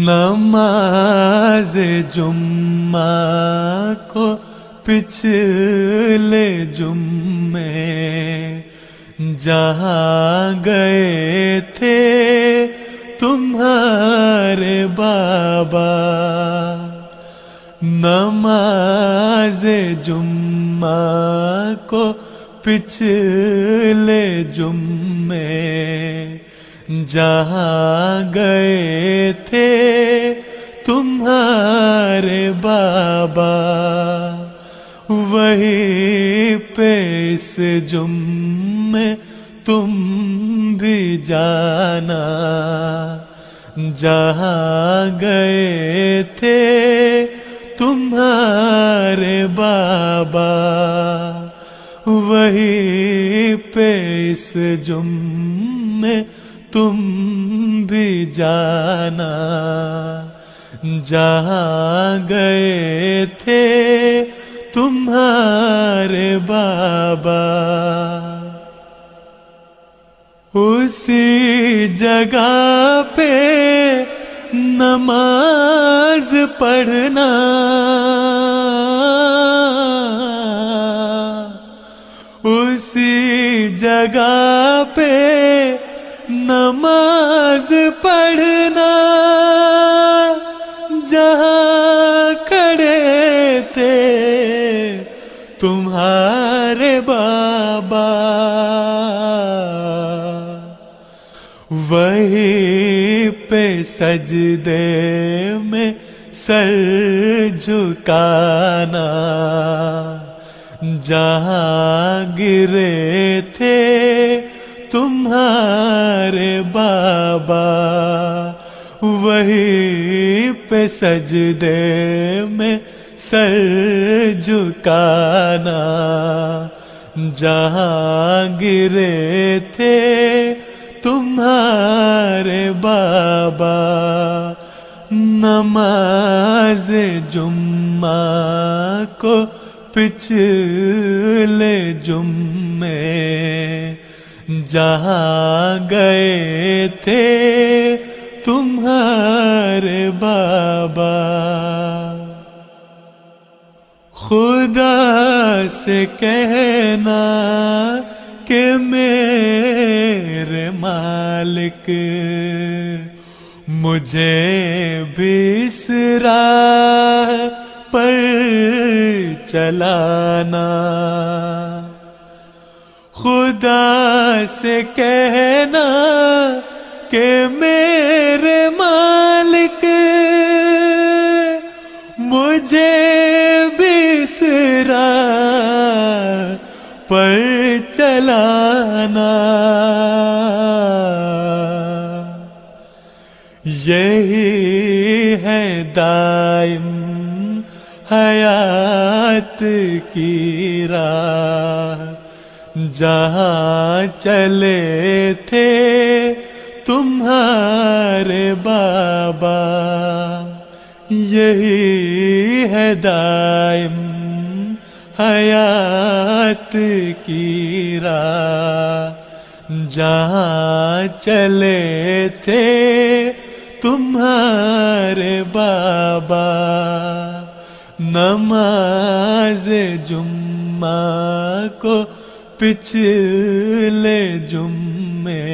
نماز جمعہ کو پچھلے جمعے جہاں گئے تھے تمہارے بابا، نماز جمعہ کو پچھلے جمعے جہاں گئے تھے تمہارے بابا، وہیں پہ اس جمعے تم بھی جانا جہاں گئے تھے تمہارے بابا، وہیں پہ اس جمعے تم بھی جانا جہاں گئے تھے تمہارے بابا، اسی جگہ پہ نماز پڑھنا، اسی جگہ پہ نماز پڑھنا جہاں کھڑے تھے تمہارے بابا، وہیں پہ سجدے میں سر جھکانا جہاں گرے تھے تمہارے بابا، وہیں پہ سجدے میں سر جھکانا جہاں گرے تھے تمہارے بابا، نماز جمعہ کو پچھلے جمعے جہاں گئے تھے تمہارے بابا، خدا سے کہنا کہ میرے مالک مجھے بھی اس راہ پر چلانا، خدا سے کہنا کہ میرے مالک مجھے بھی اس راہ پر چلانا، یہی ہے دائم حیات کی راہ جہاں چلے تھے تمہارے بابا، یہی ہے دائم حیات کی راہ جہاں چلے تھے تمہارے بابا، نماز جمعہ کو پچھلے جمعے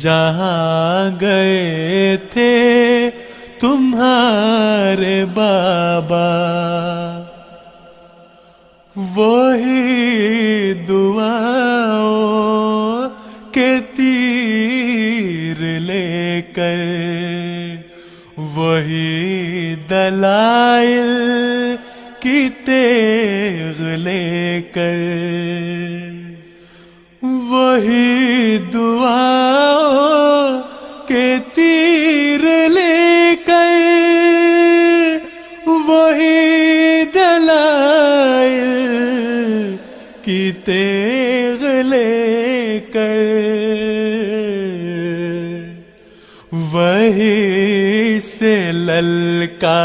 جہاں گئے تھے تمہارے بابا، وہی دعاؤں کے تیر لے کر، وہی دلائل کی تیغ لے کر، وہی دعاؤں کے تیر لے کر، وہی دلائل کی تیغ لے کر، وہی سے للکارنا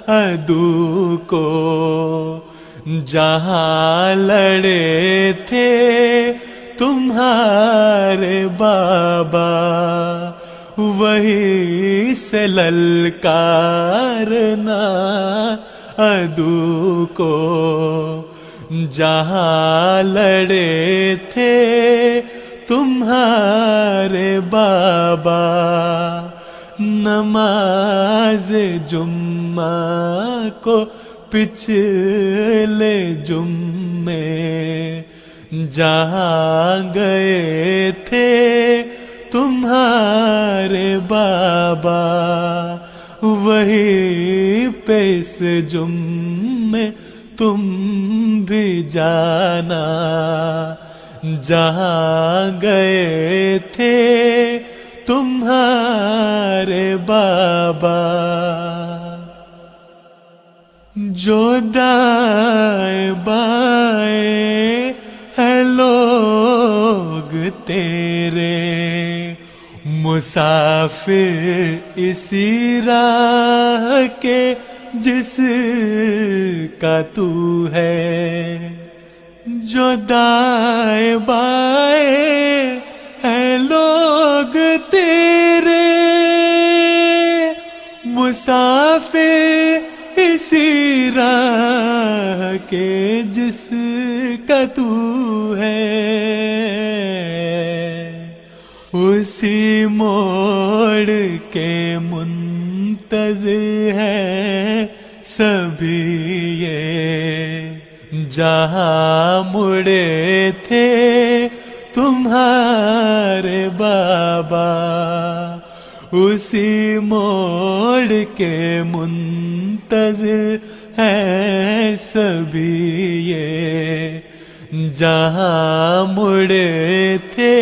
عدو کو جہاں لڑے تھے تمہارے بابا، وہی سے للکارنا عدو کو، جہاں لڑے تھے تمہارے بابا، نماز جمعہ کو پچھلے جمعے جہاں گئے تھے تمہارے بابا، وہی پہ اس جمعے تم بھی جانا، جہاں گئے تھے تمہارے بابا۔ جو دائیں بائیں ہے لوگ تیرے، مسافر اسی راہ کے جس کا تو ہے۔ جو دائیں بائیں ہے لوگ تیرے، مسافر اسی راہ کے جس کا تو ہے، اسی موڑ کے منتظر ہے سبھی یہ، جہاں مڑے تھے تمہارے بابا، اسی موڑ کے منتظر ہے سبھی یہ، جہاں مڑے تھے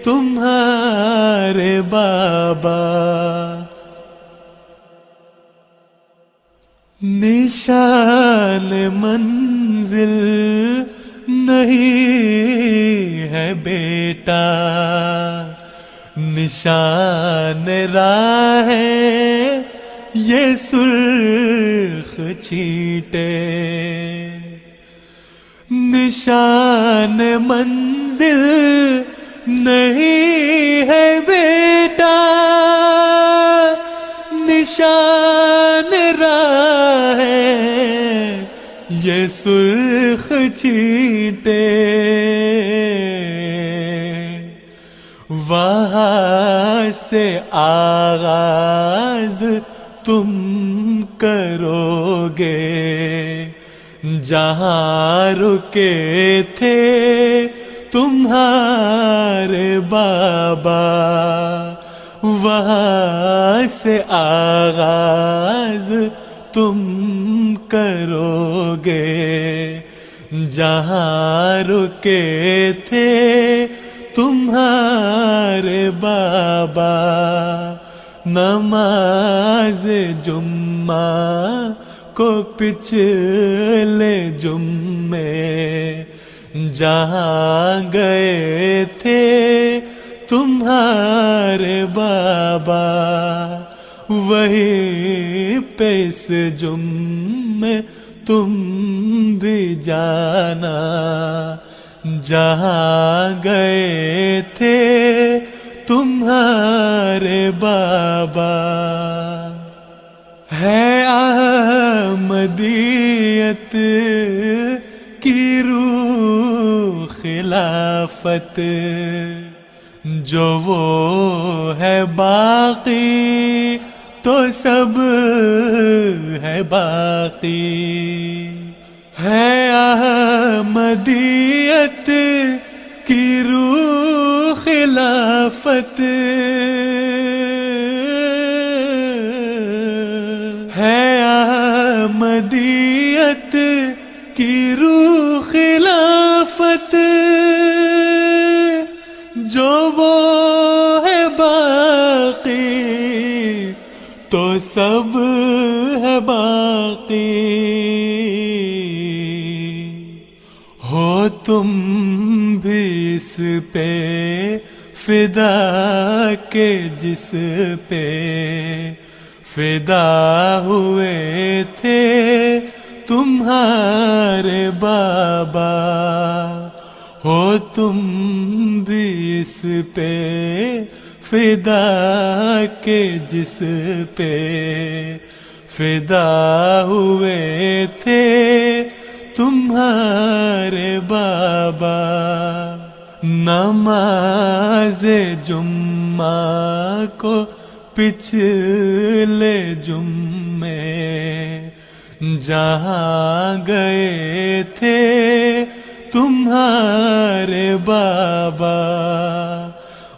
تمہارے بابا۔ نشان منزل نہیں ہے بیٹا، نشان راہ ہے یہ سرخ چیٹے، نشان منزل نہیں ہے بیٹا، نشان راہ ہے یہ سرخ چیٹے، وہاں سے آغاز تم کرو گے، جہاں رکے تھے تمہارے بابا، وہاں سے آغاز تم کرو گے، جہاں رکے تھے تمہارے بابا۔ نماز جمعہ کو پچھلے جمعے جہاں گئے تھے تمہارے بابا، وہی پہ اس جمعے تم بھی جانا، جہاں گئے تھے تمہارے بابا۔ ہے احمدیت کی روح خلافت، جو وہ ہے باقی تو سب ہے باقی، ہے احمدیت کی روح خلافت، ہے احمدیت کی روح خلافت، جو وہ ہے باقی تو سب ہے باقی، ہو تم بھی اس پہ فدا کے جس پہ فدا ہوئے تھے تمہارے بابا، ہو تم بھی اس پہ فدا کے جس پہ فدا ہوئے تھے تمہارے بابا. نماز جمعہ کو پچھلے جمعے جہاں گئے تھے تمہارے بابا،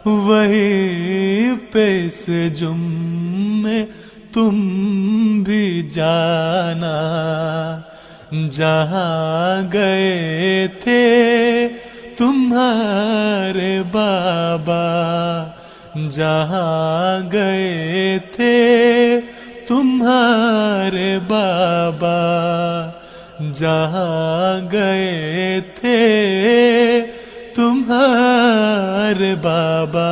وہی پہ اس جمعے تم بھی جانا جہاں گئے تھے تمہارے بابا، جہاں گئے تھے تمہارے بابا، جہاں گئے تھے تمہارے بابا.